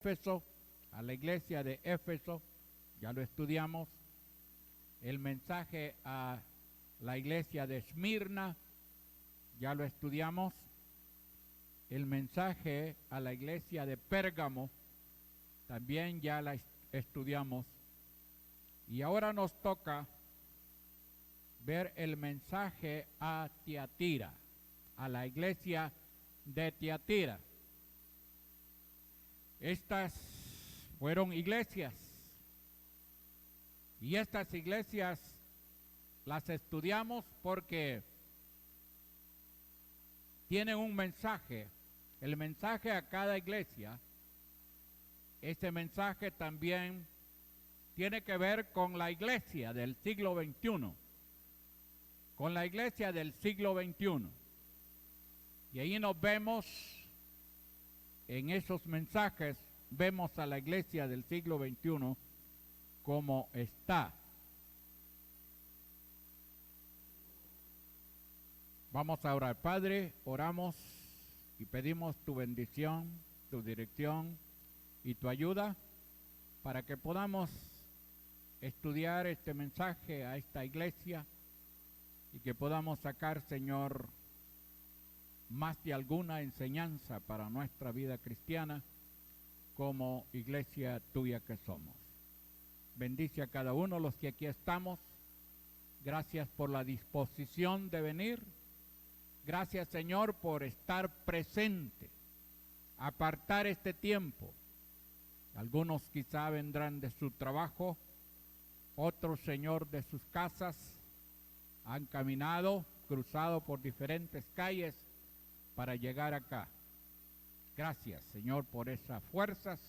Éfeso, a la iglesia de Éfeso, ya lo estudiamos. El mensaje a la iglesia de Esmirna, ya lo estudiamos. El mensaje a la iglesia de Pérgamo, también ya la estudiamos. Y ahora nos toca ver el mensaje a Tiatira, a la iglesia de Tiatira. Estas fueron iglesias, y estas iglesias las estudiamos porque tienen un mensaje. El mensaje a cada iglesia, ese mensaje también tiene que ver con la iglesia del siglo XXI, con la iglesia del siglo XXI. Y ahí nos vemos, en esos mensajes, vemos a la iglesia del siglo XXI como está. Vamos a orar. Padre, oramos y pedimos tu bendición, tu dirección y tu ayuda para que podamos estudiar este mensaje a esta iglesia y que podamos sacar, Señor, más de alguna enseñanza para nuestra vida cristiana como iglesia tuya que somos. Bendice a cada uno de los que aquí estamos. Gracias por la disposición de venir. Gracias, Señor, por estar presente, apartar este tiempo. Algunos quizá vendrán de su trabajo, otros, Señor, de sus casas, han caminado, cruzado por diferentes calles para llegar acá. Gracias, Señor, por esas fuerzas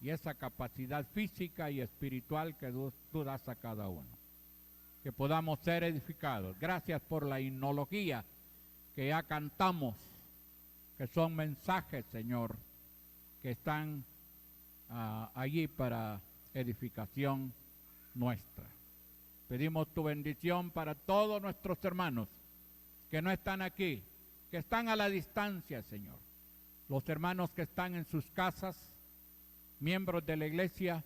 y esa capacidad física y espiritual que tú das a cada uno. Que podamos ser edificados. Gracias por la himnología que ya cantamos, que son mensajes, Señor, que están allí para edificación nuestra. Pedimos tu bendición para todos nuestros hermanos que no están aquí, que están a la distancia, Señor. Los hermanos que están en sus casas, miembros de la iglesia,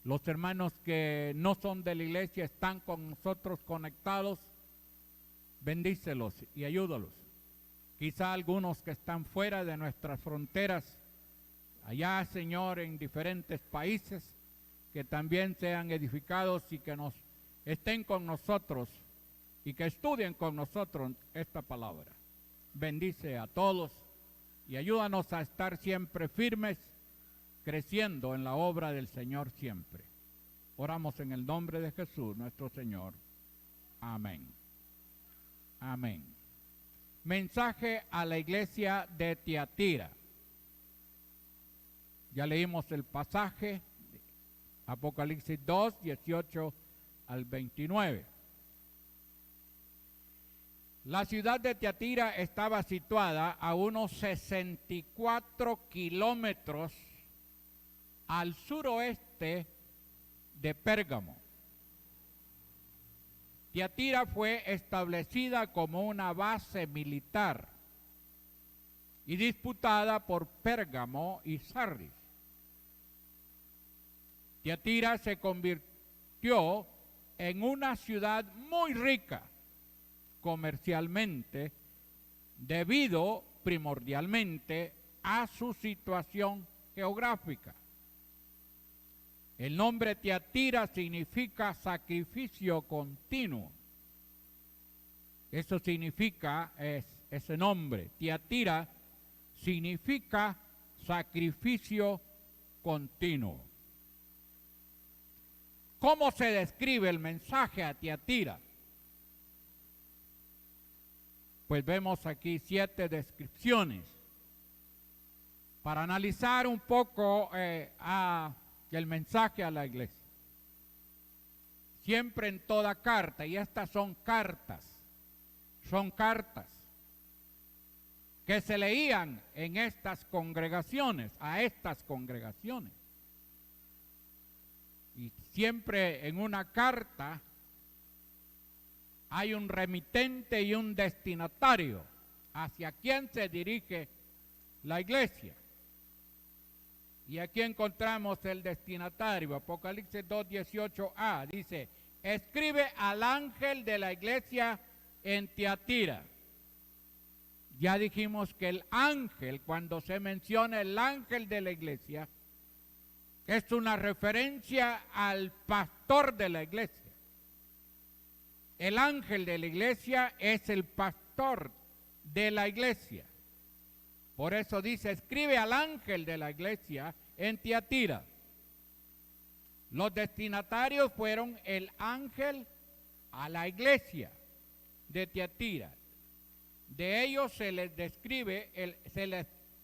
los hermanos que no son de la iglesia, están con nosotros conectados. Bendícelos y ayúdalos. Quizá algunos que están fuera de nuestras fronteras, allá, Señor, en diferentes países, que también sean edificados y que nos estén con nosotros y que estudien con nosotros esta palabra. Bendice a todos y ayúdanos a estar siempre firmes, creciendo en la obra del Señor siempre. Oramos en el nombre de Jesús, nuestro Señor. Amén. Amén. Mensaje a la iglesia de Tiatira. Ya leímos el pasaje, Apocalipsis 2, 18 al 29. La ciudad de Tiatira estaba situada a unos 64 kilómetros al suroeste de Pérgamo. Tiatira fue establecida como una base militar y disputada por Pérgamo y Sardis. Tiatira se convirtió en una ciudad muy rica comercialmente debido primordialmente a su situación geográfica. El nombre Tiatira significa sacrificio continuo. Eso significa ese nombre. Tiatira significa sacrificio continuo. ¿Cómo se describe el mensaje a Tiatira? Pues vemos aquí 7 descripciones para analizar un poco el mensaje a la iglesia. Siempre en toda carta, y estas son cartas que se leían en estas congregaciones, a estas congregaciones. Y siempre en una carta hay un remitente y un destinatario hacia quien se dirige la iglesia. Y aquí encontramos el destinatario, Apocalipsis 2:18a, dice, escribe al ángel de la iglesia en Tiatira. Ya dijimos que el ángel, cuando se menciona el ángel de la iglesia, es una referencia al pastor de la iglesia. El ángel de la iglesia es el pastor de la iglesia. Por eso dice, escribe al ángel de la iglesia en Tiatira. Los destinatarios fueron el ángel a la iglesia de Tiatira. De ellos se les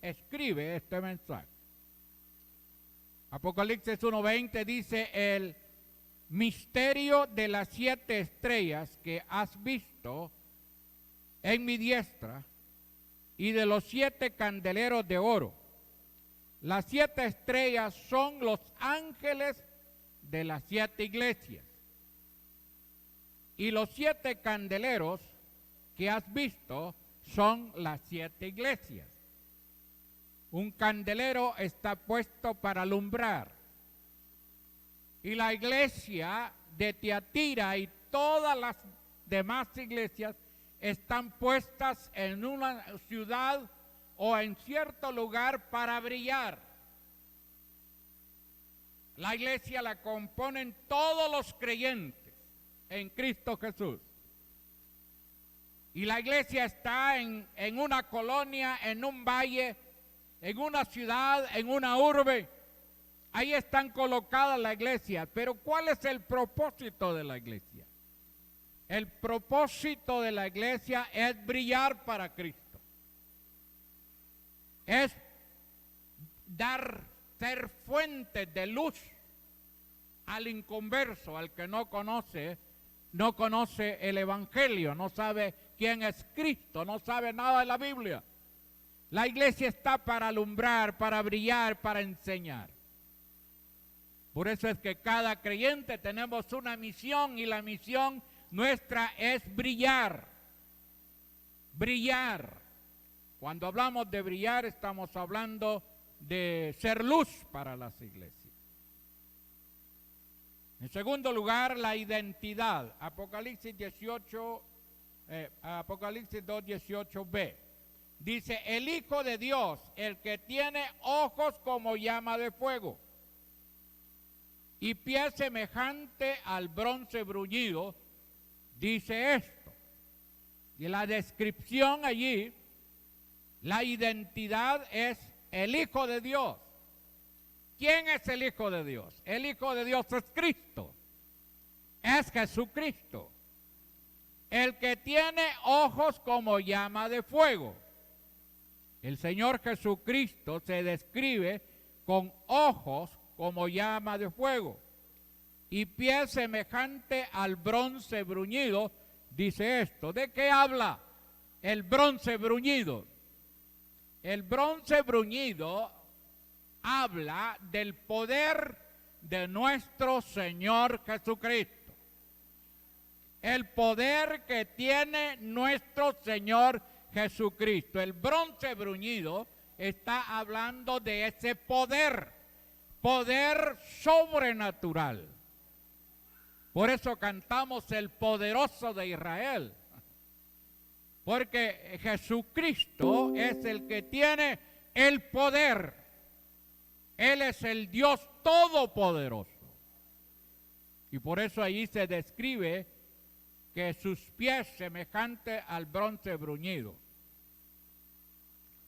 escribe este mensaje. Apocalipsis 1:20 dice, el misterio de las 7 estrellas que has visto en mi diestra y de los 7 candeleros de oro. Las 7 estrellas son los ángeles de las 7 iglesias. Y los 7 candeleros que has visto son las 7 iglesias. Un candelero está puesto para alumbrar. Y la iglesia de Tiatira y todas las demás iglesias están puestas en una ciudad o en cierto lugar para brillar. La iglesia la componen todos los creyentes en Cristo Jesús. Y la iglesia está en una colonia, en un valle, en una ciudad, en una urbe. Ahí están colocadas la iglesia. Pero ¿cuál es el propósito de la iglesia? El propósito de la iglesia es brillar para Cristo. Es ser fuente de luz al inconverso, al que no conoce el evangelio, no sabe quién es Cristo, no sabe nada de la Biblia. La iglesia está para alumbrar, para brillar, para enseñar. Por eso es que cada creyente tenemos una misión y la misión nuestra es brillar. Brillar. Cuando hablamos de brillar estamos hablando de ser luz para las iglesias. En segundo lugar, la identidad. Apocalipsis 2:18b. Dice, el Hijo de Dios, el que tiene ojos como llama de fuego y pie semejante al bronce bruñido, dice esto. Y la descripción allí, la identidad es el Hijo de Dios. ¿Quién es el Hijo de Dios? El Hijo de Dios es Cristo. Es Jesucristo. El que tiene ojos como llama de fuego. El Señor Jesucristo se describe con ojos como llama de fuego y piel semejante al bronce bruñido, dice esto. ¿De qué habla el bronce bruñido? El bronce bruñido habla del poder de nuestro Señor Jesucristo. El poder que tiene nuestro Señor Jesucristo. El bronce bruñido está hablando de ese poder sobrenatural. Por eso cantamos el poderoso de Israel. Porque Jesucristo es el que tiene el poder. Él es el Dios todopoderoso. Y por eso ahí se describe que sus pies semejantes al bronce bruñido.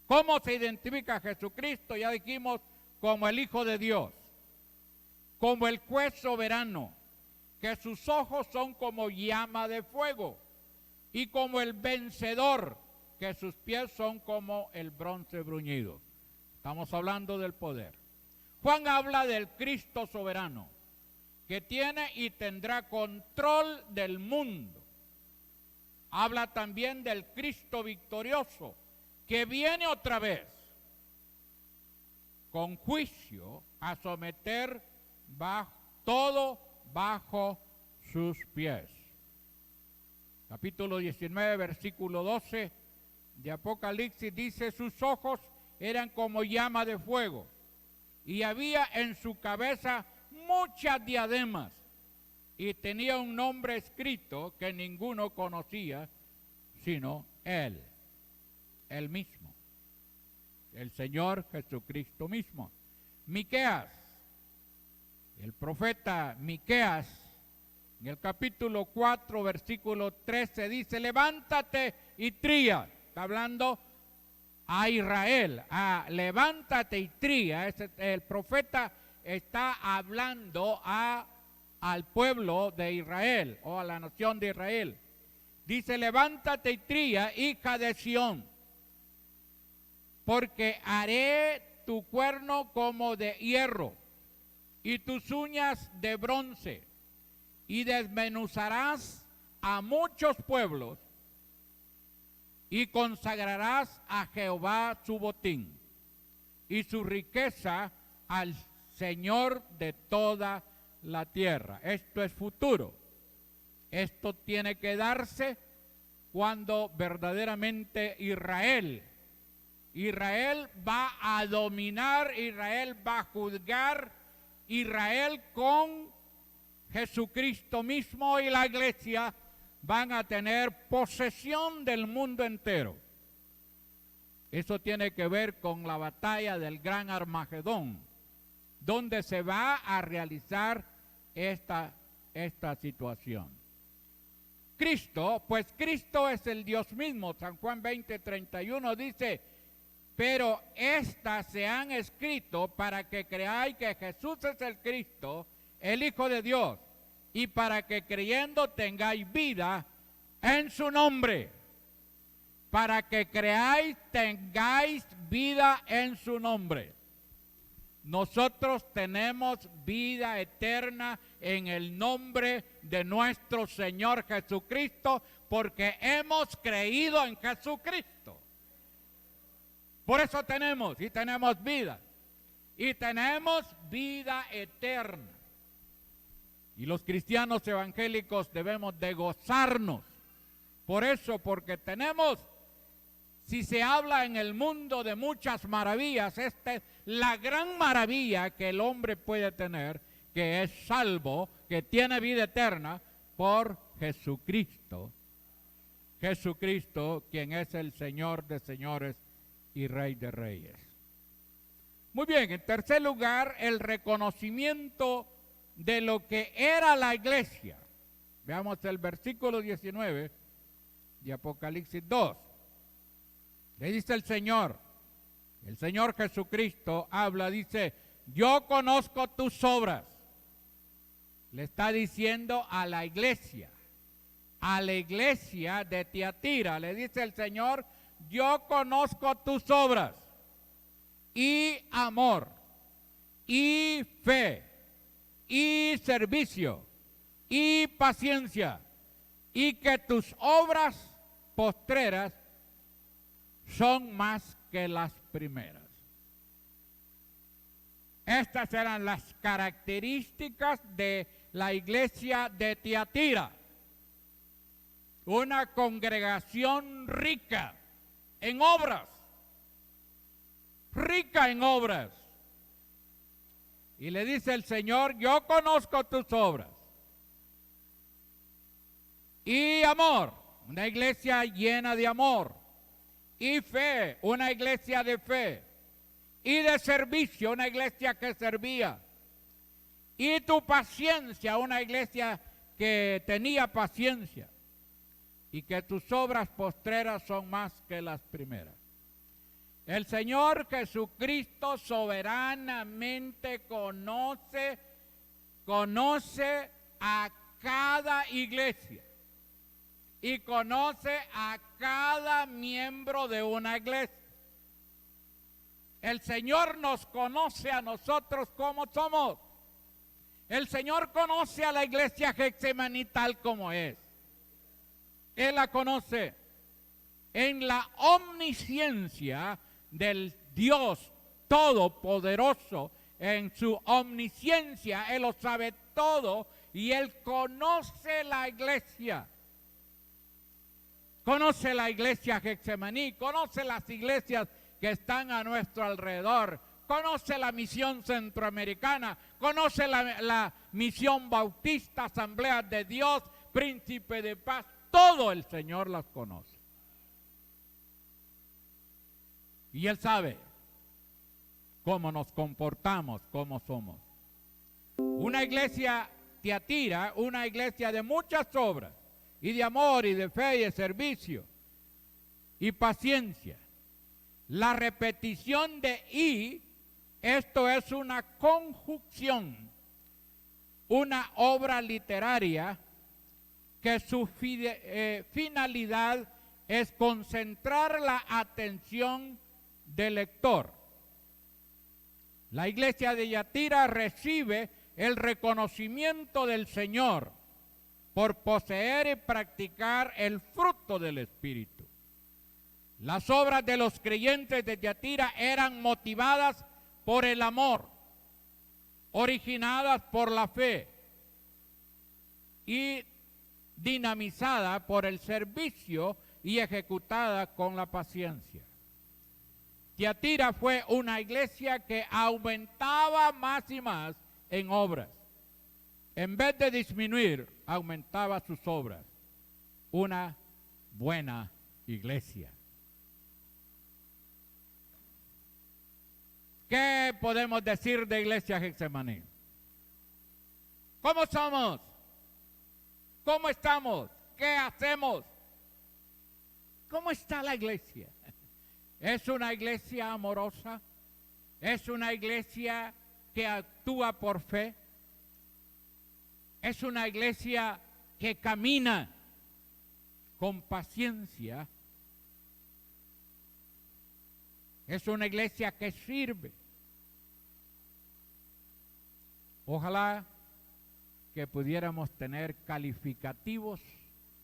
¿Cómo se identifica a Jesucristo? Ya dijimos, como el Hijo de Dios, como el juez soberano, que sus ojos son como llama de fuego, y como el vencedor, que sus pies son como el bronce bruñido. Estamos hablando del poder. Juan habla del Cristo soberano, que tiene y tendrá control del mundo. Habla también del Cristo victorioso, que viene otra vez con juicio a someter todo bajo sus pies. Capítulo 19, versículo 12 de Apocalipsis dice, sus ojos eran como llama de fuego y había en su cabeza muchas diademas, y tenía un nombre escrito que ninguno conocía, sino él mismo, el Señor Jesucristo mismo. Miqueas, el profeta Miqueas, en el capítulo 4, versículo 13, dice: levántate y tría. Está hablando a Israel, levántate y tría. El profeta está hablando al pueblo de Israel, o a la nación de Israel. Dice: levántate y tría, hija de Sión, porque haré tu cuerno como de hierro y tus uñas de bronce, y desmenuzarás a muchos pueblos y consagrarás a Jehová su botín y su riqueza al Señor de toda la tierra. Esto es futuro. Esto tiene que darse cuando verdaderamente Israel va a dominar, Israel va a juzgar, Israel con Jesucristo mismo y la iglesia van a tener posesión del mundo entero. Eso tiene que ver con la batalla del gran Armagedón, donde se va a realizar esta situación. Cristo, pues Cristo es el Dios mismo. San Juan 20:31 dice: pero estas se han escrito para que creáis que Jesús es el Cristo, el Hijo de Dios, y para que creyendo tengáis vida en su nombre. Para que creáis tengáis vida en su nombre. Nosotros tenemos vida eterna en el nombre de nuestro Señor Jesucristo, porque hemos creído en Jesucristo. Por eso tenemos vida, y tenemos vida eterna. Y los cristianos evangélicos debemos de gozarnos. Por eso, porque tenemos, si se habla en el mundo de muchas maravillas, esta es la gran maravilla que el hombre puede tener, que es salvo, que tiene vida eterna por Jesucristo. Jesucristo, quien es el Señor de señores y Rey de reyes. Muy bien, en tercer lugar, el reconocimiento de lo que era la iglesia. Veamos el versículo 19 de Apocalipsis 2. Le dice el Señor Jesucristo habla, dice: yo conozco tus obras. Le está diciendo a la iglesia de Tiatira, le dice el Señor: yo conozco tus obras, y amor, y fe, y servicio, y paciencia, y que tus obras postreras son más que las primeras. Estas eran las características de la iglesia de Tiatira. Una congregación rica en obras. Rica en obras. Y le dice el Señor: yo conozco tus obras. Y amor, una iglesia llena de amor. Y fe, una iglesia de fe. Y de servicio, una iglesia que servía. Y tu paciencia, una iglesia que tenía paciencia. Y que tus obras postreras son más que las primeras. El Señor Jesucristo soberanamente conoce a cada iglesia y conoce a cada miembro de una iglesia. El Señor nos conoce a nosotros como somos. El Señor conoce a la iglesia Getsemaní tal como es. Él la conoce en la omnisciencia del Dios Todopoderoso. En su omnisciencia, Él lo sabe todo y Él conoce la iglesia. Conoce la iglesia Getsemaní, conoce las iglesias que están a nuestro alrededor, conoce la misión centroamericana, conoce la misión bautista, Asamblea de Dios, Príncipe de Paz, todo el Señor las conoce. Y Él sabe cómo nos comportamos, cómo somos. Una iglesia Tiatira, una iglesia de muchas obras, y de amor, y de fe, y de servicio, y paciencia. La repetición de "y", esto es una conjunción, una obra literaria que su finalidad es concentrar la atención del lector. La iglesia de Tiatira recibe el reconocimiento del Señor por poseer y practicar el fruto del Espíritu. Las obras de los creyentes de Tiatira eran motivadas por el amor, originadas por la fe y dinamizadas por el servicio y ejecutadas con la paciencia. Tiatira fue una iglesia que aumentaba más y más en obras. En vez de disminuir, aumentaba sus obras. Una buena iglesia. ¿Qué podemos decir de Iglesia Getsemaní? ¿Cómo somos? ¿Cómo estamos? ¿Qué hacemos? ¿Cómo está la iglesia? ¿Es una iglesia amorosa? ¿Es una iglesia que actúa por fe? ¿Es una iglesia que camina con paciencia? ¿Es una iglesia que sirve? Ojalá que pudiéramos tener calificativos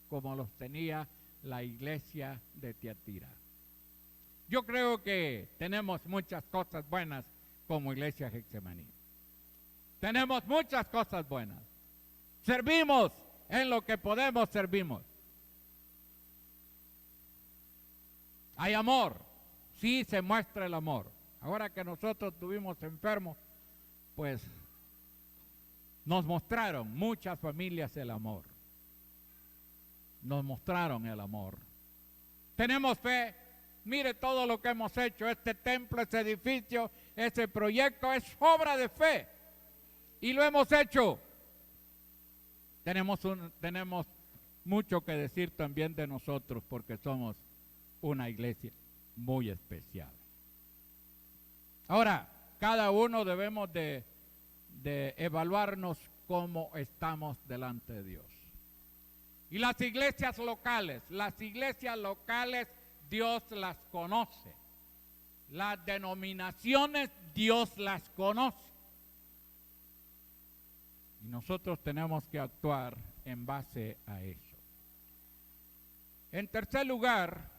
como los tenía la iglesia de Tiatira. Yo creo que tenemos muchas cosas buenas como iglesia Getsemaní. Tenemos muchas cosas buenas. Servimos en lo que podemos, servimos. Hay amor, sí se muestra el amor. Ahora que nosotros estuvimos enfermos, pues nos mostraron muchas familias el amor. Nos mostraron el amor. Tenemos fe. Mire todo lo que hemos hecho. Este templo, este edificio, este proyecto es obra de fe. Y lo hemos hecho. Tenemos mucho que decir también de nosotros porque somos una iglesia muy especial. Ahora, cada uno debemos de evaluarnos cómo estamos delante de Dios. Y las iglesias locales Dios las conoce. Las denominaciones Dios las conoce. Y nosotros tenemos que actuar en base a eso. En tercer lugar,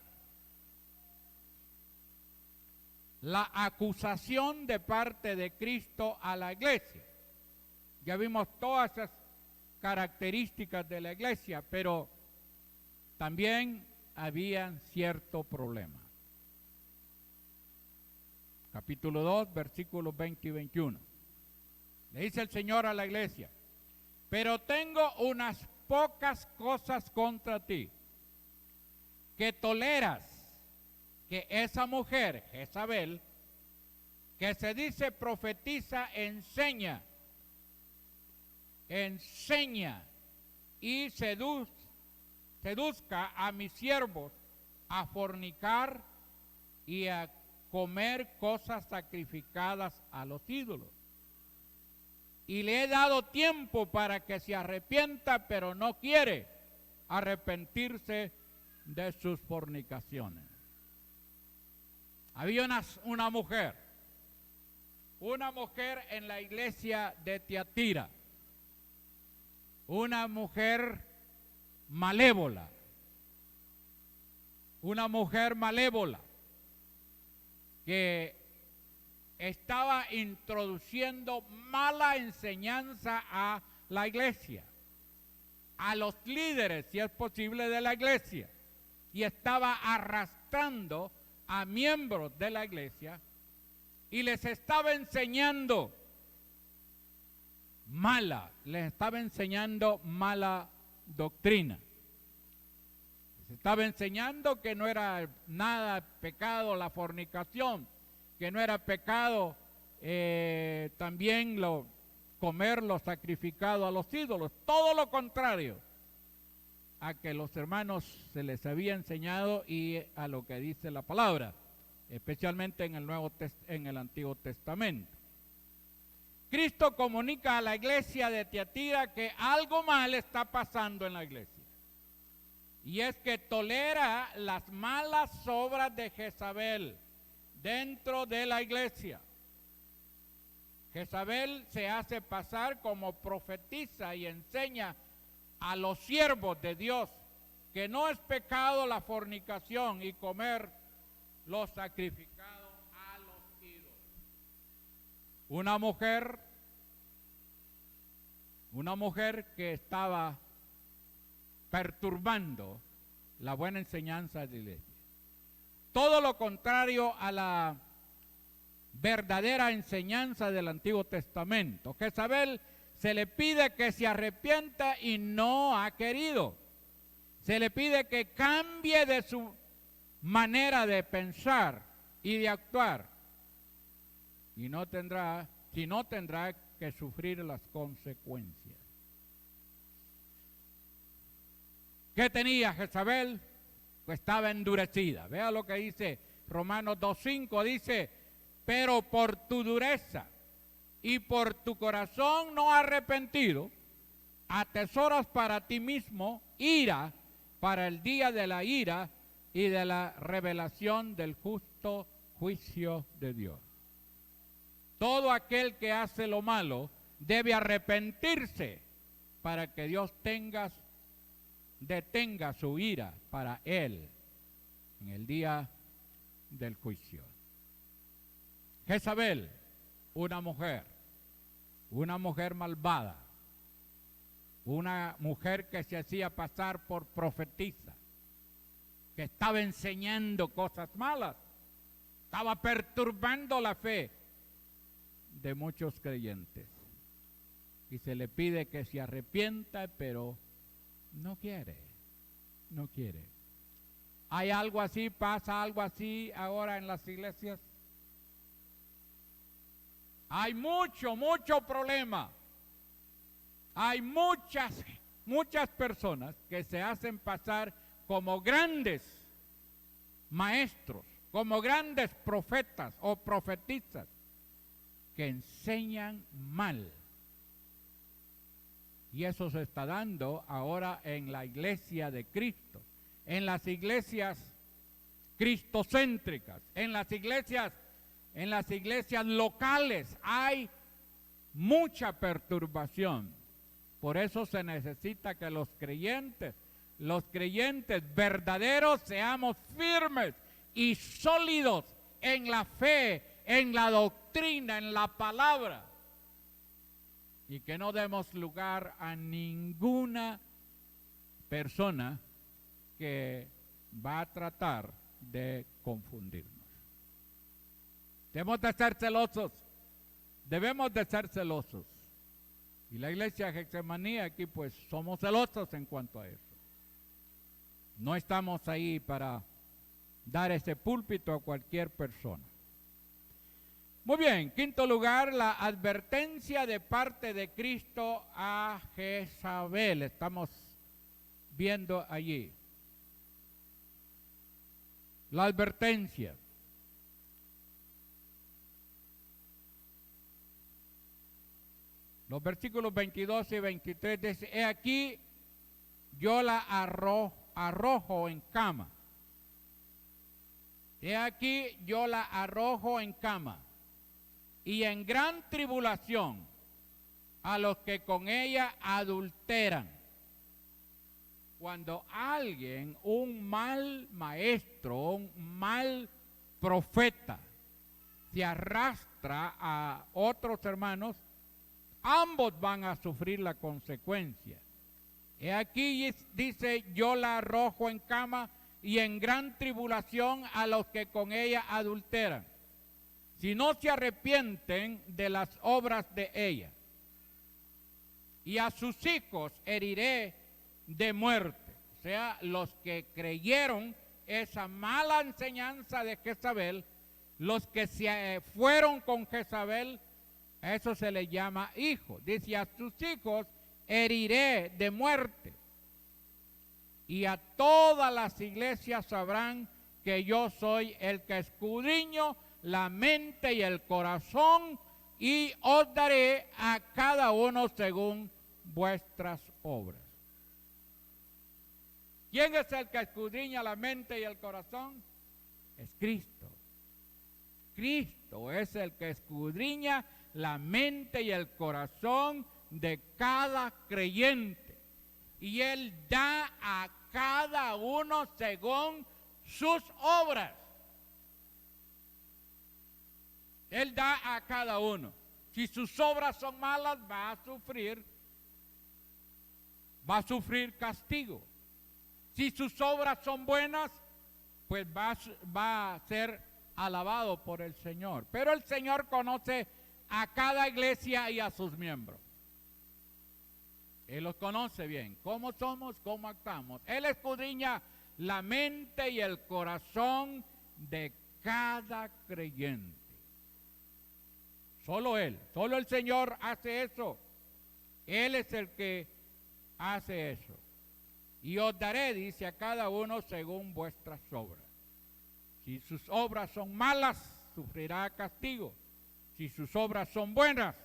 la acusación de parte de Cristo a la iglesia. Ya vimos todas esas características de la iglesia, pero también habían cierto problema. Capítulo 2, versículos 20 y 21. Le dice el Señor a la iglesia: pero tengo unas pocas cosas contra ti, que toleras que esa mujer, Jezabel, que se dice profetiza, enseña y seduzca a mis siervos a fornicar y a comer cosas sacrificadas a los ídolos. Y le he dado tiempo para que se arrepienta, pero no quiere arrepentirse de sus fornicaciones. Había una mujer en la iglesia de Tiatira, una mujer malévola, que estaba introduciendo mala enseñanza a la iglesia, a los líderes, si es posible, de la iglesia, y estaba arrastrando a miembros de la iglesia y les estaba enseñando mala doctrina. Les estaba enseñando que no era nada pecado la fornicación, que no era pecado también comer lo sacrificado a los ídolos, todo lo contrario a que los hermanos se les había enseñado y a lo que dice la palabra, especialmente en el Antiguo Testamento. Cristo comunica a la iglesia de Tiatira que algo mal está pasando en la iglesia. Y es que tolera las malas obras de Jezabel dentro de la iglesia. Jezabel se hace pasar como profetiza y enseña a los siervos de Dios que no es pecado la fornicación y comer lo sacrificado a los ídolos. Una mujer que estaba perturbando la buena enseñanza de la iglesia. Todo lo contrario a la verdadera enseñanza del Antiguo Testamento. Jezabel se le pide que se arrepienta y no ha querido. Se le pide que cambie de su manera de pensar y de actuar. Y no tendrá que sufrir las consecuencias. ¿Qué tenía Jezabel? Pues estaba endurecida. Vea lo que dice Romanos 2:5, dice: pero por tu dureza y por tu corazón no arrepentido, atesoras para ti mismo ira para el día de la ira y de la revelación del justo juicio de Dios. Todo aquel que hace lo malo debe arrepentirse para que Dios detenga su ira para él en el día del juicio. Jezabel, una mujer malvada, una mujer que se hacía pasar por profetisa, que estaba enseñando cosas malas, estaba perturbando la fe de muchos creyentes. Y se le pide que se arrepienta, pero no quiere. ¿Hay algo así, pasa algo así ahora en las iglesias? Hay mucho problema. Hay muchas personas que se hacen pasar como grandes maestros, como grandes profetas o profetisas que enseñan mal. Y eso se está dando ahora en la iglesia de Cristo, en las iglesias cristocéntricas, en las iglesias locales hay mucha perturbación. Por eso se necesita que los creyentes verdaderos seamos firmes y sólidos en la fe, en la doctrina, en la palabra. Y que no demos lugar a ninguna persona que va a tratar de confundirnos. Debemos de ser celosos. Y la iglesia Getsemaní aquí pues somos celosos en cuanto a eso. No estamos ahí para dar ese púlpito a cualquier persona. Muy bien, quinto lugar, la advertencia de parte de Cristo a Jezabel. Estamos viendo allí. La advertencia. Los versículos 22 y 23 dice: he aquí, yo la arrojo en cama. He aquí, yo la arrojo en cama. Y en gran tribulación a los que con ella adulteran. Cuando alguien, un mal maestro, un mal profeta, se arrastra a otros hermanos, ambos van a sufrir la consecuencia. He aquí dice: yo la arrojo en cama y en gran tribulación a los que con ella adulteran. si no se arrepienten de las obras de ella. Y a sus hijos heriré de muerte. O sea, los que creyeron esa mala enseñanza de Jezabel, los que se fueron con Jezabel, a eso se les llama hijos. Dice, a sus hijos heriré de muerte. Y a todas las iglesias sabrán que yo soy el que escudriño la mente y el corazón, y os daré a cada uno según vuestras obras. ¿Quién es el que escudriña la mente y el corazón? Es Cristo. Cristo es el que escudriña la mente y el corazón de cada creyente. Y Él da a cada uno según sus obras. Él da a cada uno. Si sus obras son malas, va a sufrir castigo. Si sus obras son buenas, pues va a ser alabado por el Señor. Pero el Señor conoce a cada iglesia y a sus miembros. Él los conoce bien. ¿Cómo somos? ¿Cómo actuamos? Él escudriña la mente y el corazón de cada creyente. Solo Él, solo el Señor hace eso. Él es el que hace eso. Y os daré, dice, a cada uno según vuestras obras. Si sus obras son malas, sufrirá castigo. Si sus obras son buenas,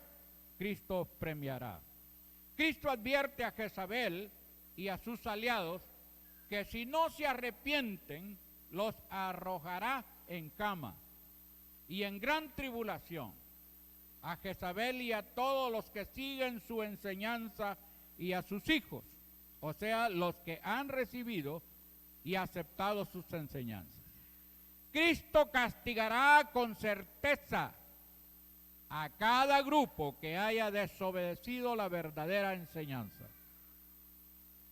Cristo os premiará. Cristo advierte a Jezabel y a sus aliados que si no se arrepienten, los arrojará en cama y en gran tribulación. A Jezabel y a todos los que siguen su enseñanza y a sus hijos, o sea, los que han recibido y aceptado sus enseñanzas. Cristo castigará con certeza a cada grupo que haya desobedecido la verdadera enseñanza.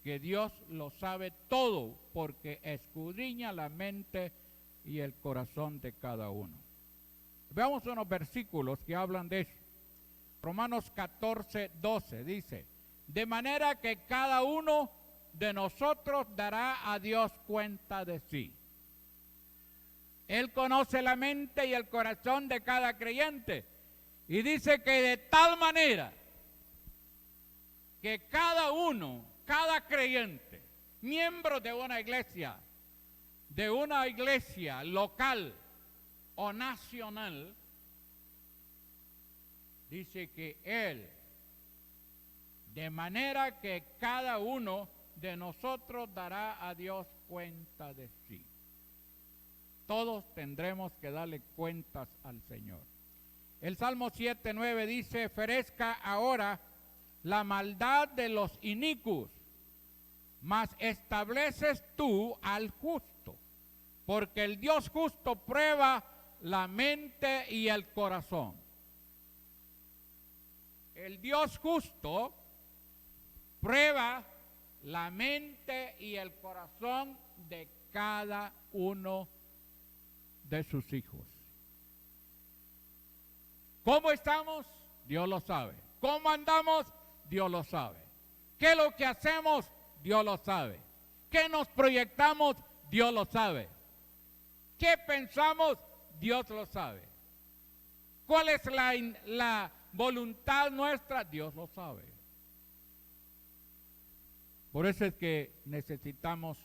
Que Dios lo sabe todo porque escudriña la mente y el corazón de cada uno. Veamos unos versículos que hablan de eso. Romanos 14, 12 dice, de manera que cada uno de nosotros dará a Dios cuenta de sí. Él conoce la mente y el corazón de cada creyente. Y dice que de tal manera que cada uno, cada creyente, miembro de una iglesia local o nacional, dice que Él, de manera que cada uno de nosotros dará a Dios cuenta de sí. Todos tendremos que darle cuentas al Señor. El Salmo 7:9 dice, ferezca ahora la maldad de los inicuos, mas estableces tú al justo, porque el Dios justo prueba la mente y el corazón. El Dios justo prueba la mente y el corazón de cada uno de sus hijos. ¿Cómo estamos? Dios lo sabe. ¿Cómo andamos? Dios lo sabe. ¿Qué es lo que hacemos? Dios lo sabe. ¿Qué nos proyectamos? Dios lo sabe. ¿Qué pensamos? Dios lo sabe. ¿Cuál es la voluntad nuestra? Dios lo sabe. Por eso es que necesitamos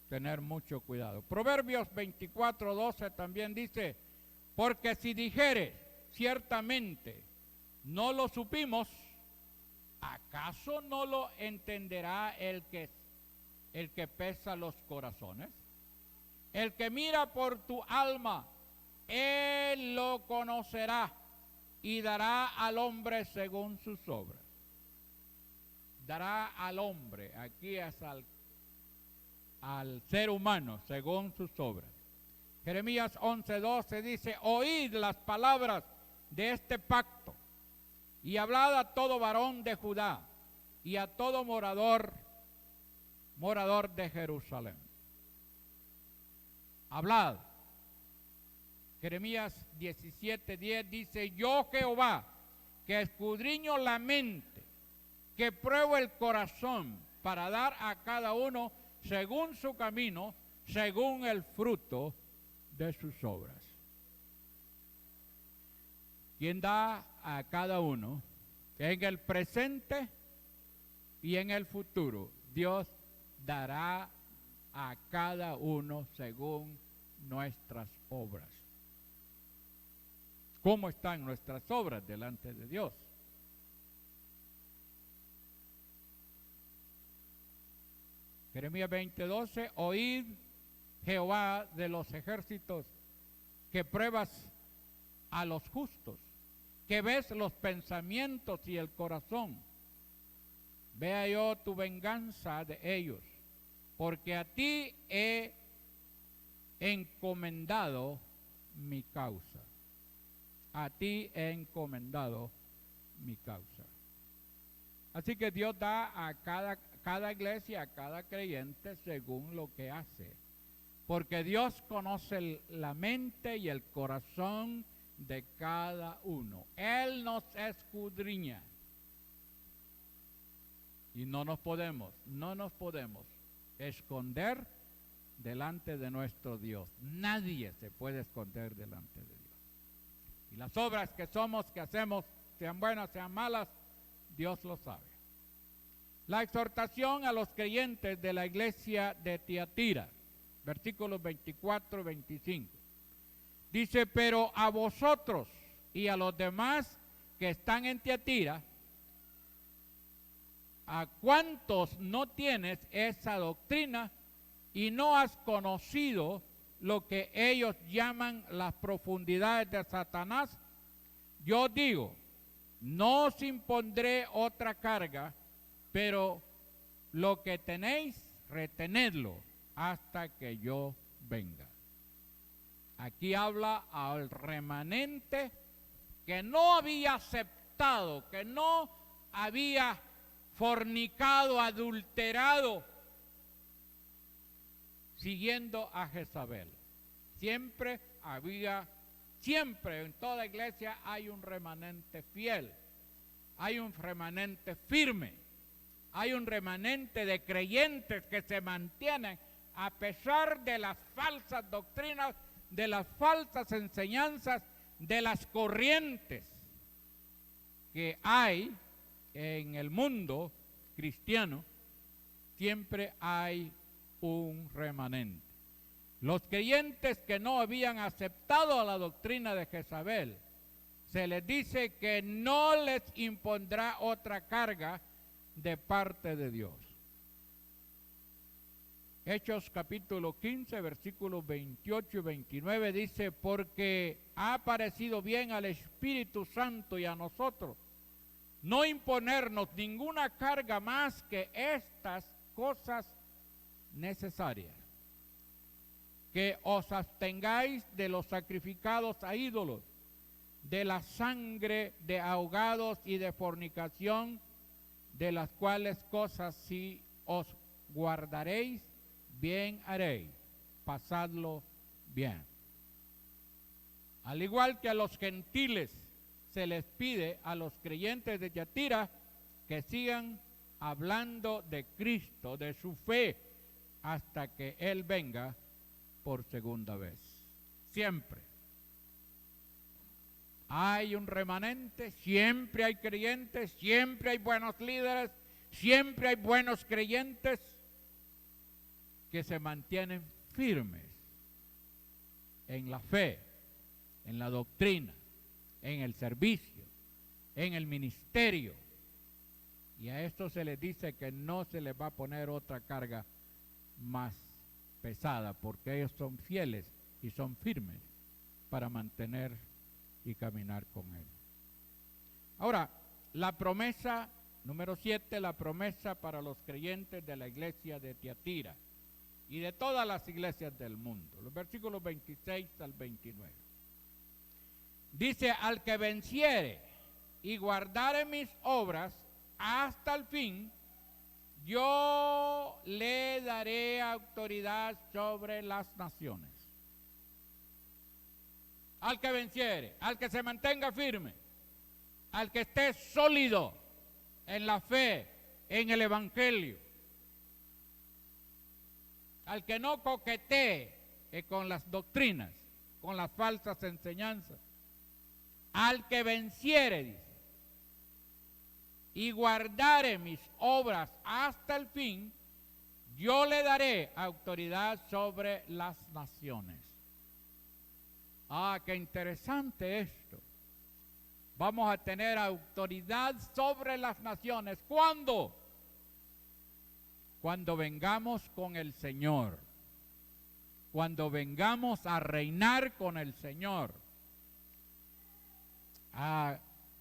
tener mucho cuidado. Proverbios 24:12 también dice, porque si dijeres, ciertamente no lo supimos, ¿acaso no lo entenderá el que pesa los corazones? El que mira por tu alma, Él lo conocerá y dará al hombre según sus obras. Dará al hombre, aquí es al ser humano, según sus obras. Jeremías 11:12 dice, oíd las palabras de este pacto y hablad a todo varón de Judá y a todo morador de Jerusalén. Hablad. Jeremías 17:10 dice, yo Jehová, que escudriño la mente, que pruebo el corazón, para dar a cada uno según su camino, según el fruto de sus obras. ¿Quién da a cada uno en el presente y en el futuro? Dios dará a cada uno según nuestras obras. ¿Cómo están nuestras obras delante de Dios? Jeremías 20:12, oíd Jehová de los ejércitos, que pruebas a los justos, que ves los pensamientos y el corazón. Vea yo tu venganza de ellos, porque a ti he encomendado mi causa. A ti he encomendado mi causa. Así que Dios da a cada iglesia, a cada creyente, según lo que hace. Porque Dios conoce la mente y el corazón de cada uno. Él nos escudriña. Y no nos podemos esconder delante de nuestro Dios. Nadie se puede esconder delante de Dios. Y las obras que somos, que hacemos, sean buenas, sean malas, Dios lo sabe. La exhortación a los creyentes de la iglesia de Tiatira, versículos 24 y 25. Dice, pero a vosotros y a los demás que están en Tiatira, a cuantos no tienes esa doctrina y no has conocido lo que ellos llaman las profundidades de Satanás, yo digo, no os impondré otra carga, pero lo que tenéis, retenedlo hasta que yo venga. Aquí habla al remanente que no había aceptado, que no había fornicado, adulterado, siguiendo a Jezabel. Siempre en toda iglesia hay un remanente fiel, hay un remanente firme, hay un remanente de creyentes que se mantienen a pesar de las falsas doctrinas, de las falsas enseñanzas, de las corrientes que hay en el mundo cristiano. Siempre hay un remanente. Los creyentes que no habían aceptado la doctrina de Jezabel, se les dice que no les impondrá otra carga de parte de Dios. Hechos capítulo 15, versículos 28 y 29 dice, porque ha parecido bien al Espíritu Santo y a nosotros no imponernos ninguna carga más que estas cosas necesarias, que os abstengáis de los sacrificados a ídolos, de la sangre de ahogados y de fornicación, de las cuales cosas si os guardaréis, bien haréis, pasadlo bien. Al igual que a los gentiles se les pide a los creyentes de Tiatira que sigan hablando de Cristo, de su fe, hasta que Él venga por segunda vez. Siempre hay un remanente, siempre hay creyentes, siempre hay buenos líderes, siempre hay buenos creyentes que se mantienen firmes en la fe, en la doctrina, en el servicio, en el ministerio. Y a esto se les dice que no se les va a poner otra carga más pesada, porque ellos son fieles y son firmes para mantener y caminar con Él. Ahora, la promesa número 7, la promesa para los creyentes de la iglesia de Tiatira y de todas las iglesias del mundo. Los versículos 26 al 29. Dice, al que venciere y guardare mis obras hasta el fin, yo le daré autoridad sobre las naciones. al que venciere, al que se mantenga firme, al que esté sólido en la fe, en el Evangelio, al que no coquetee con las doctrinas, con las falsas enseñanzas, al que venciere, dice, y guardare mis obras hasta el fin, yo le daré autoridad sobre las naciones. Ah, qué interesante esto. Vamos a tener autoridad sobre las naciones. ¿Cuándo? Cuando vengamos con el Señor. Cuando vengamos a reinar con el Señor.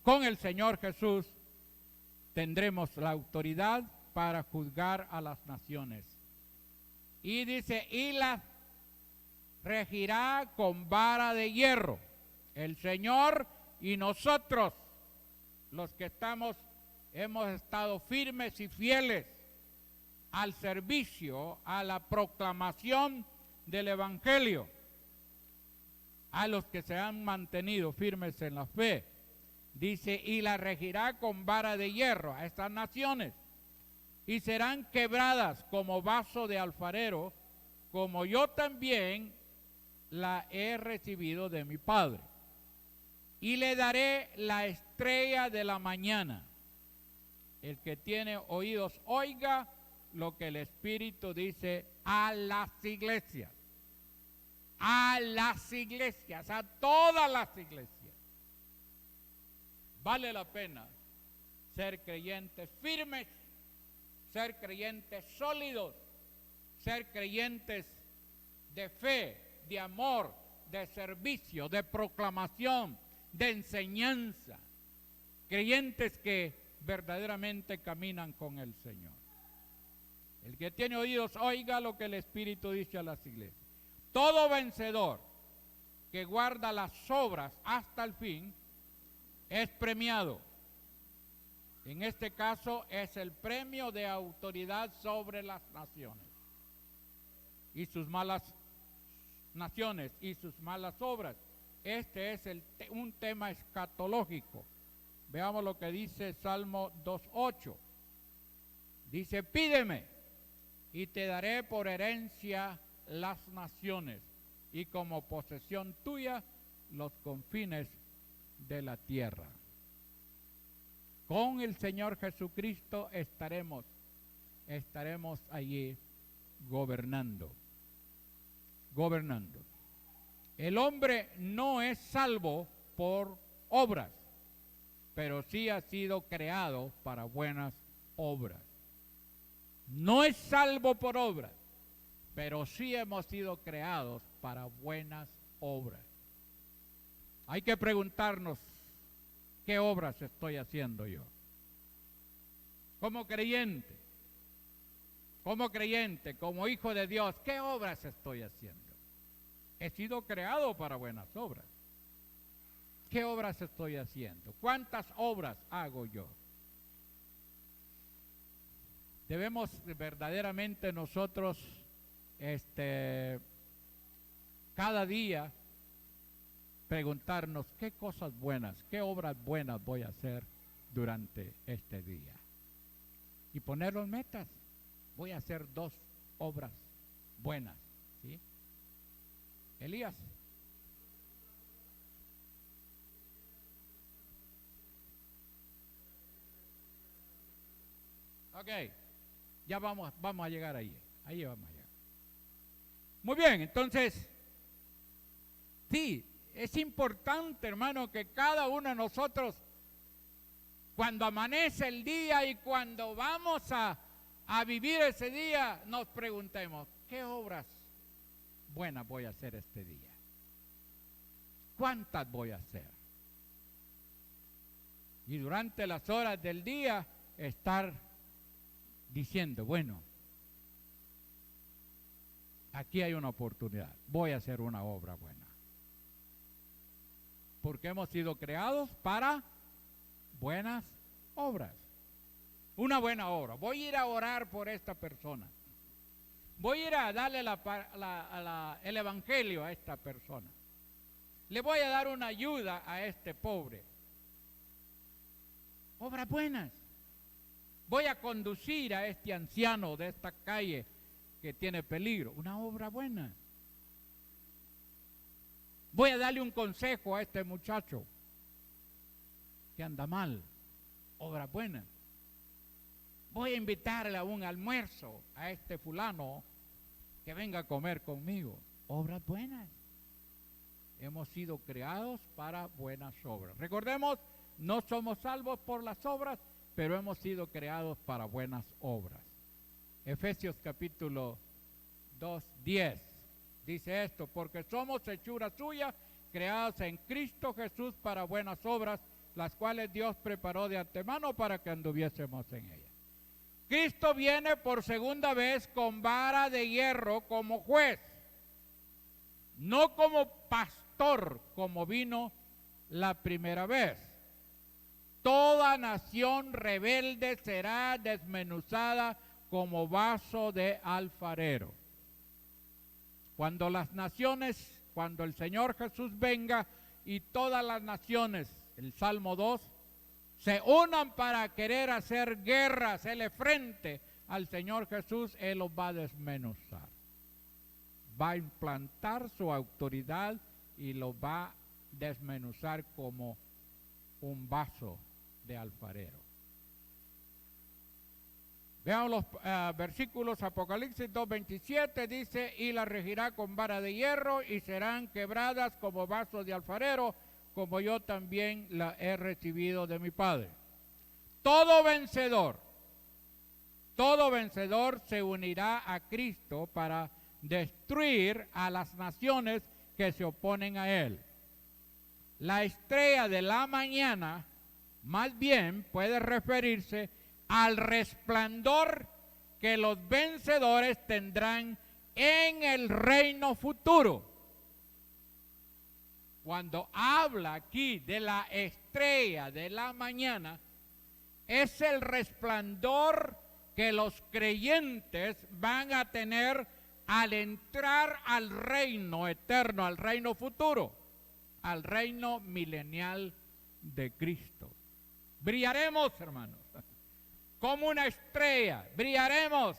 Con el Señor Jesús tendremos la autoridad para juzgar a las naciones. Y dice, y las regirá con vara de hierro. El Señor y nosotros, los que hemos estado firmes y fieles al servicio, a la proclamación del Evangelio, a los que se han mantenido firmes en la fe. Dice, y la regirá con vara de hierro a estas naciones, y serán quebradas como vaso de alfarero, como yo también la he recibido de mi Padre. Y le daré la estrella de la mañana. El que tiene oídos, oiga lo que el Espíritu dice a las iglesias. A las iglesias, a todas las iglesias. Vale la pena ser creyentes firmes, ser creyentes sólidos, ser creyentes de fe, de amor, de servicio, de proclamación, de enseñanza. Creyentes que verdaderamente caminan con el Señor. El que tiene oídos, oiga lo que el Espíritu dice a las iglesias. Todo vencedor que guarda las obras hasta el fin es premiado. En este caso es el premio de autoridad sobre las naciones y sus malas naciones y sus malas obras. Este es un tema escatológico. Veamos lo que dice Salmo 2:8. Dice, pídeme y te daré por herencia las naciones y como posesión tuya los confines de la tierra. Con el Señor Jesucristo estaremos allí gobernando. El hombre no es salvo por obras, pero sí ha sido creado para buenas obras. No es salvo por obras, pero sí hemos sido creados para buenas obras. Hay que preguntarnos, ¿qué obras estoy haciendo yo? Como creyente, como hijo de Dios, ¿qué obras estoy haciendo? He sido creado para buenas obras. ¿Qué obras estoy haciendo? ¿Cuántas obras hago yo? Debemos verdaderamente nosotros, cada día, preguntarnos qué cosas buenas, qué obras buenas voy a hacer durante este día. Y ponerlos metas. Voy a hacer 2 obras buenas, ¿sí? Elías. Ok, ya vamos a llegar ahí vamos a llegar. Muy bien, entonces, sí, es importante, hermano, que cada uno de nosotros, cuando amanece el día y cuando vamos a vivir ese día, nos preguntemos, ¿qué obras buenas voy a hacer este día? ¿Cuántas voy a hacer? Y durante las horas del día, estar diciendo, bueno, aquí hay una oportunidad, voy a hacer una obra buena. Porque hemos sido creados para buenas obras. Una buena obra. Voy a ir a orar por esta persona. Voy a ir a darle el evangelio a esta persona. Le voy a dar una ayuda a este pobre. Obras buenas. Voy a conducir a este anciano de esta calle que tiene peligro. Una obra buena. Voy a darle un consejo a este muchacho que anda mal. Obras buenas. Voy a invitarle a un almuerzo a este fulano que venga a comer conmigo. Obras buenas. Hemos sido creados para buenas obras. Recordemos, no somos salvos por las obras, pero hemos sido creados para buenas obras. Efesios capítulo 2:10 dice esto: porque somos hechura suya, creados en Cristo Jesús para buenas obras, las cuales Dios preparó de antemano para que anduviésemos en ellas. Cristo viene por segunda vez con vara de hierro como juez, no como pastor como vino la primera vez. Toda nación rebelde será desmenuzada como vaso de alfarero. Cuando el Señor Jesús venga y todas las naciones, el Salmo 2, se unan para querer hacer guerra, hacerle frente al Señor Jesús, Él los va a desmenuzar. Va a implantar su autoridad y los va a desmenuzar como un vaso de alfarero. Veamos los versículos. Apocalipsis 2:27 dice: y la regirá con vara de hierro y serán quebradas como vasos de alfarero, como yo también la he recibido de mi Padre. Todo vencedor se unirá a Cristo para destruir a las naciones que se oponen a Él. La estrella de la mañana más bien puede referirse al resplandor que los vencedores tendrán en el reino futuro. Cuando habla aquí de la estrella de la mañana, es el resplandor que los creyentes van a tener al entrar al reino eterno, al reino futuro, al reino milenial de Cristo. Brillaremos, hermanos, como una estrella, brillaremos.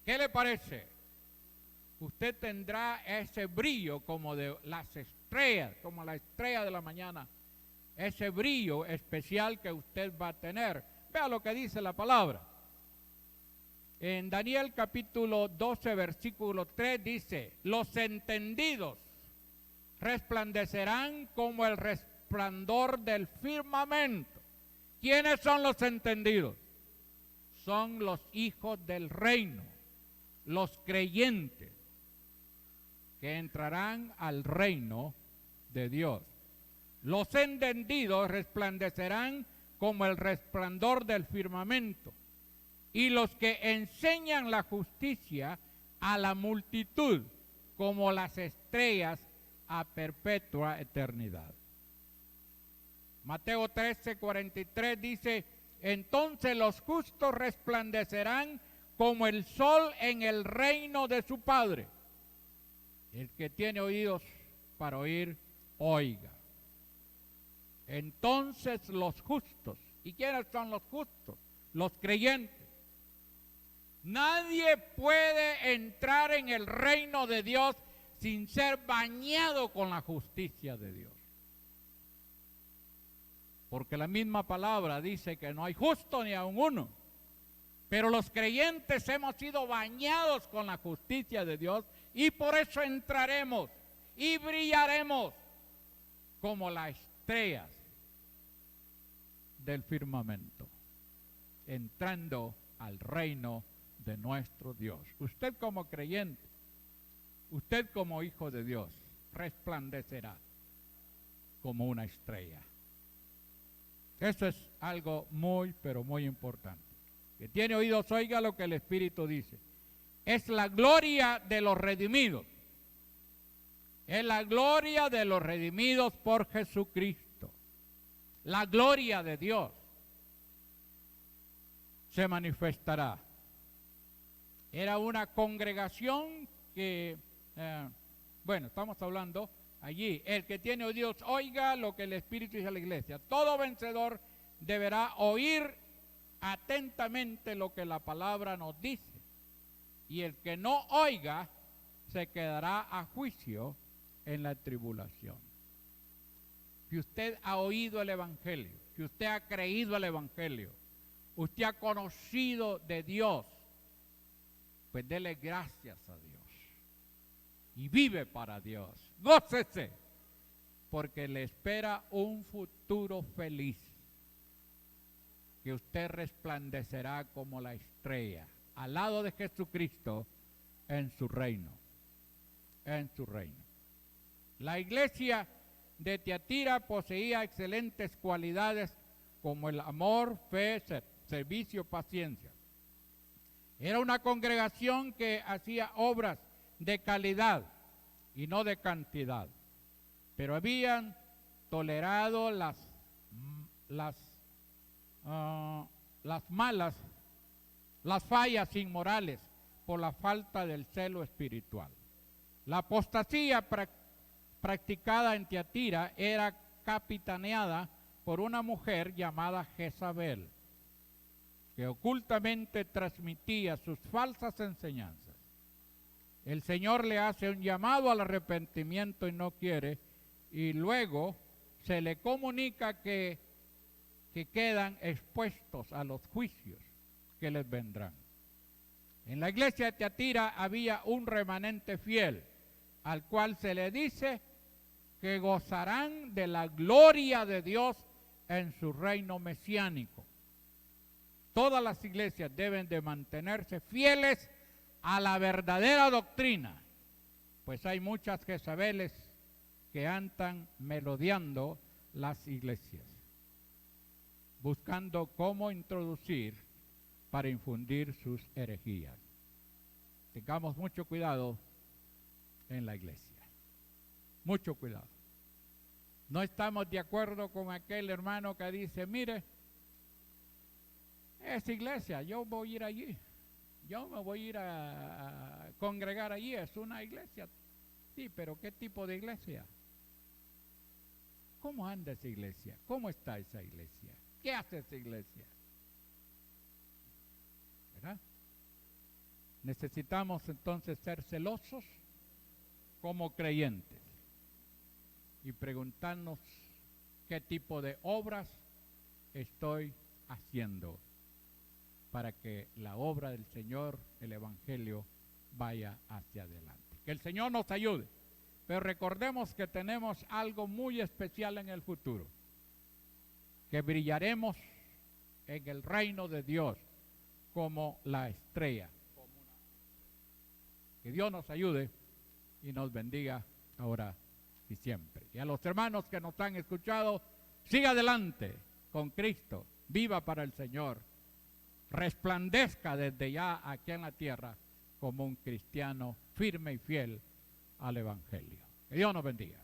¿Qué le parece? Usted tendrá ese brillo como de las estrellas, como la estrella de la mañana, ese brillo especial que usted va a tener. Vea lo que dice la palabra. En Daniel capítulo 12, versículo 3 dice: los entendidos resplandecerán como el resplandor del firmamento. ¿Quiénes son los entendidos? Son los hijos del reino, los creyentes que entrarán al reino de Dios. Los entendidos resplandecerán como el resplandor del firmamento, y los que enseñan la justicia a la multitud como las estrellas a perpetua eternidad. Mateo 13:43 dice: entonces los justos resplandecerán como el sol en el reino de su Padre. El que tiene oídos para oír, oiga. Entonces los justos, ¿y quiénes son los justos? Los creyentes. Nadie puede entrar en el reino de Dios sin ser bañado con la justicia de Dios. Porque la misma palabra dice que no hay justo ni aun uno. Pero los creyentes hemos sido bañados con la justicia de Dios y por eso entraremos y brillaremos como las estrellas del firmamento, entrando al reino de nuestro Dios. Usted como creyente, usted como hijo de Dios, resplandecerá como una estrella. Eso es algo muy, pero muy importante. Que tiene oídos, oiga lo que el Espíritu dice. Es la gloria de los redimidos. Es la gloria de los redimidos por Jesucristo. La gloria de Dios se manifestará. Era una congregación que, estamos hablando allí. El que tiene oídos, oiga lo que el Espíritu dice a la iglesia. Todo vencedor deberá oír atentamente lo que la palabra nos dice. Y el que no oiga, se quedará a juicio en la tribulación. Si usted ha oído el Evangelio, si usted ha creído el Evangelio, usted ha conocido de Dios, pues dele gracias a Dios. Y vive para Dios. Gócese, porque le espera un futuro feliz. Que usted resplandecerá como la estrella, al lado de Jesucristo, en su reino. En su reino. La iglesia de Tiatira poseía excelentes cualidades como el amor, fe, servicio, paciencia. Era una congregación que hacía obras de calidad y no de cantidad, pero habían tolerado las fallas inmorales por la falta del celo espiritual. La apostasía practicada en Tiatira era capitaneada por una mujer llamada Jezabel, que ocultamente transmitía sus falsas enseñanzas. El Señor le hace un llamado al arrepentimiento y no quiere, y luego se le comunica que quedan expuestos a los juicios que les vendrán. En la iglesia de Tiatira había un remanente fiel, al cual se le dice que gozarán de la gloria de Dios en su reino mesiánico. Todas las iglesias deben de mantenerse fieles a la verdadera doctrina, pues hay muchas Jezabeles que andan merodeando las iglesias, buscando cómo introducir para infundir sus herejías. Tengamos mucho cuidado en la iglesia, mucho cuidado. No estamos de acuerdo con aquel hermano que dice, mire, esa iglesia, yo voy a ir allí, yo me voy a ir a congregar allí, es una iglesia. Sí, pero ¿qué tipo de iglesia? ¿Cómo anda esa iglesia? ¿Cómo está esa iglesia? ¿Qué hace esa iglesia? ¿Verdad? Necesitamos entonces ser celosos como creyentes y preguntarnos qué tipo de obras estoy haciendo para que la obra del Señor, el Evangelio, vaya hacia adelante. Que el Señor nos ayude, pero recordemos que tenemos algo muy especial en el futuro, que brillaremos en el reino de Dios como la estrella. Que Dios nos ayude y nos bendiga ahora y siempre. Y a los hermanos que nos han escuchado, siga adelante con Cristo, viva para el Señor, resplandezca desde ya aquí en la tierra como un cristiano firme y fiel al Evangelio. Que Dios nos bendiga.